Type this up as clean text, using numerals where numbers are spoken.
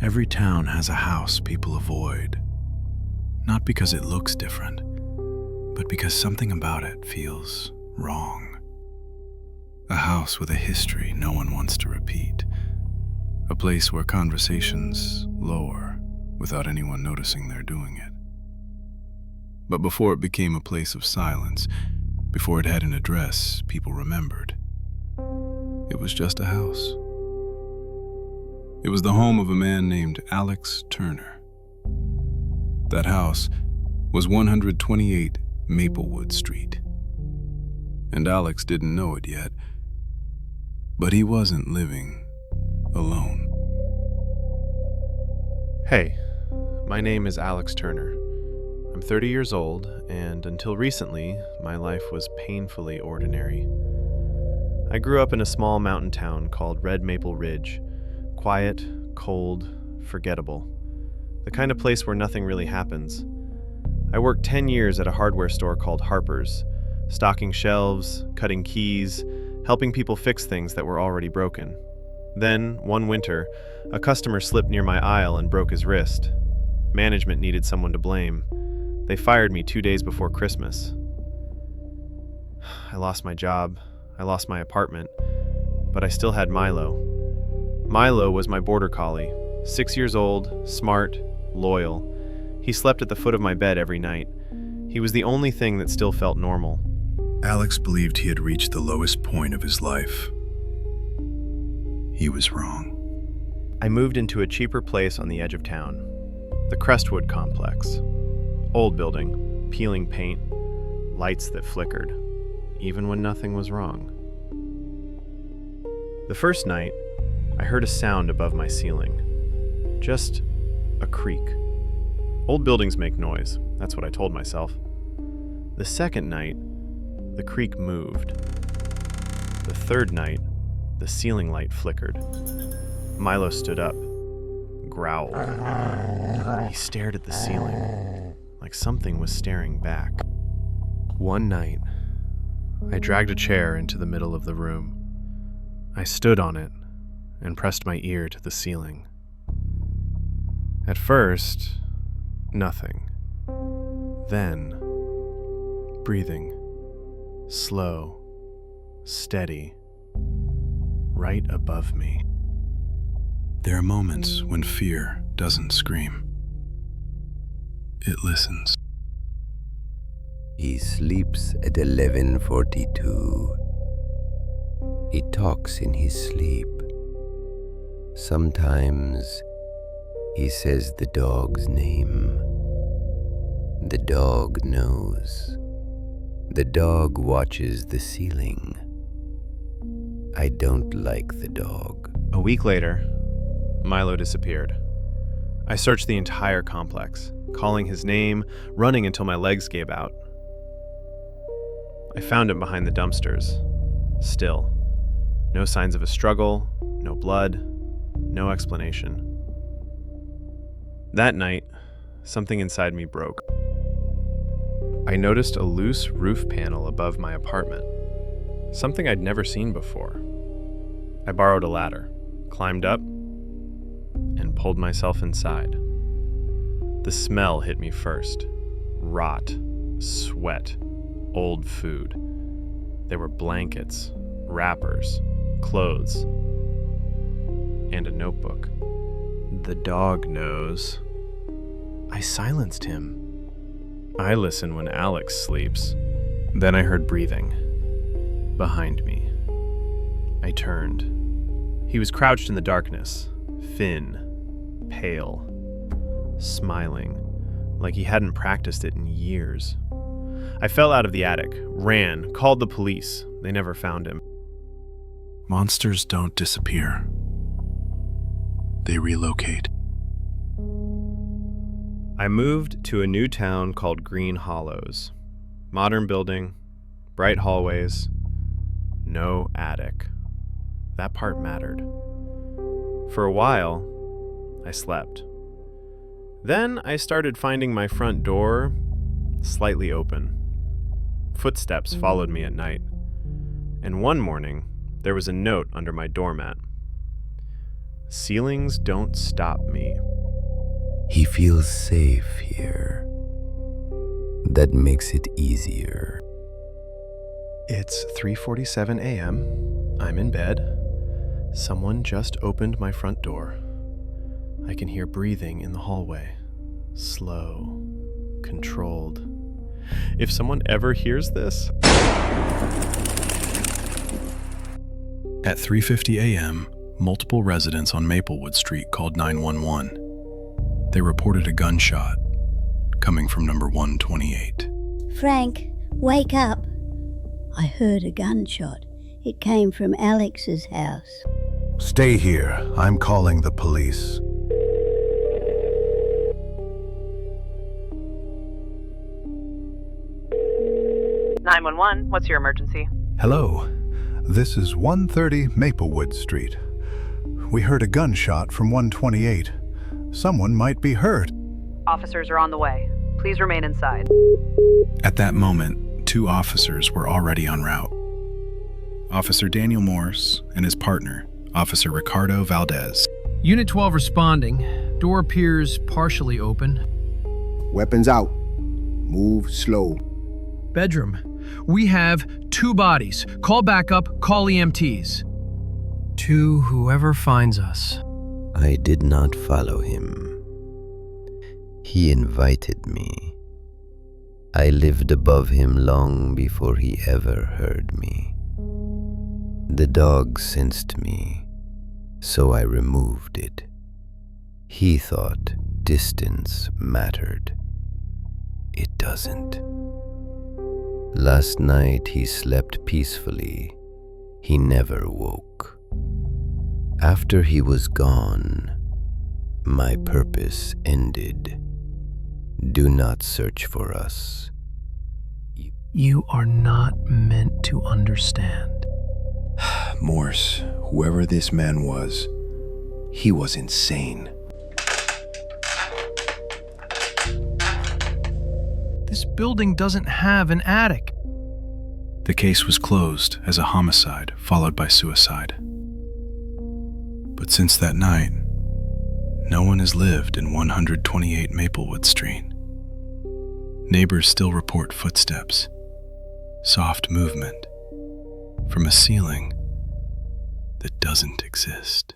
Every town has a house people avoid, not because it looks different, but because something about it feels wrong. A house with a history no one wants to repeat. A place where conversations lower without anyone noticing they're doing it. But before it became a place of silence, before it had an address people remembered, it was just a house. It was the home of a man named Alex Turner. That house was 128 Maplewood Street. And Alex didn't know it yet, but he wasn't living alone. Hey, my name is Alex Turner. I'm 30 years old, and until recently, my life was painfully ordinary. I grew up in a small mountain town called Red Maple Ridge. Quiet, cold, forgettable. The kind of place where nothing really happens. I worked 10 years at a hardware store called Harper's, stocking shelves, cutting keys, helping people fix things that were already broken. Then, one winter, a customer slipped near my aisle and broke his wrist. Management needed someone to blame. They fired me 2 days before Christmas. I lost my job, I lost my apartment, but I still had Milo. Milo was my border collie, 6 years old, smart, loyal. He slept at the foot of my bed every night. He was the only thing that still felt normal. Alex believed he had reached the lowest point of his life. He was wrong. I moved into a cheaper place on the edge of town, the Crestwood complex. Old building, peeling paint, lights that flickered, even when nothing was wrong. The first night, I heard a sound above my ceiling. Just a creak. Old buildings make noise, that's what I told myself. The second night, the creak moved. The third night, the ceiling light flickered. Milo stood up, growled. He stared at the ceiling, like something was staring back. One night, I dragged a chair into the middle of the room. I stood on it and pressed my ear to the ceiling. At first, nothing. Then, breathing, slow, steady, right above me. There are moments when fear doesn't scream. It listens. He sleeps at 11:42. He talks in his sleep. Sometimes he says the dog's name. The dog knows. The dog watches the ceiling. I don't like the dog. A week later, Milo disappeared. I searched the entire complex, calling his name, running until my legs gave out. I found him behind the dumpsters. Still. No signs of a struggle, no blood, no explanation. That night, something inside me broke. I noticed a loose roof panel above my apartment, something I'd never seen before. I borrowed a ladder, climbed up, and pulled myself inside. The smell hit me first. Rot, sweat, old food. There were blankets, wrappers, clothes, and a notebook. The dog knows. I silenced him. I listen when Alex sleeps. Then I heard breathing behind me. I turned. He was crouched in the darkness, thin, pale, smiling, like he hadn't practiced it in years. I fell out of the attic, ran, called the police. They never found him. Monsters don't disappear. They relocate. I moved to a new town called Green Hollows. Modern building, bright hallways, no attic. That part mattered. For a while, I slept. Then I started finding my front door slightly open. Footsteps followed me at night. And one morning, there was a note under my doormat. Ceilings don't stop me. He feels safe here. That makes it easier. It's 3:47 a.m. I'm in bed. Someone just opened my front door. I can hear breathing in the hallway. Slow, controlled. If someone ever hears this... At 3:50 a.m., multiple residents on Maplewood Street called 911. They reported a gunshot coming from number 128. Frank, wake up. I heard a gunshot. It came from Alex's house. Stay here. I'm calling the police. What's your emergency? Hello. This is 130 Maplewood Street. We heard a gunshot from 128. Someone might be hurt. Officers are on the way. Please remain inside. At that moment, 2 officers were already en route. Officer Daniel Morse and his partner, Officer Ricardo Valdez. Unit 12 responding. Door appears partially open. Weapons out. Move slow. Bedroom. We have 2 bodies. Call backup, call EMTs. To whoever finds us. I did not follow him. He invited me. I lived above him long before he ever heard me. The dog sensed me, so I removed it. He thought distance mattered. It doesn't. Last night he slept peacefully. He never woke. After he was gone, my purpose ended. Do not search for us. You are not meant to understand. Morse, whoever this man was, he was insane. This building doesn't have an attic. The case was closed as a homicide followed by suicide. But since that night, no one has lived in 128 Maplewood Street. Neighbors still report footsteps, soft movement from a ceiling that doesn't exist.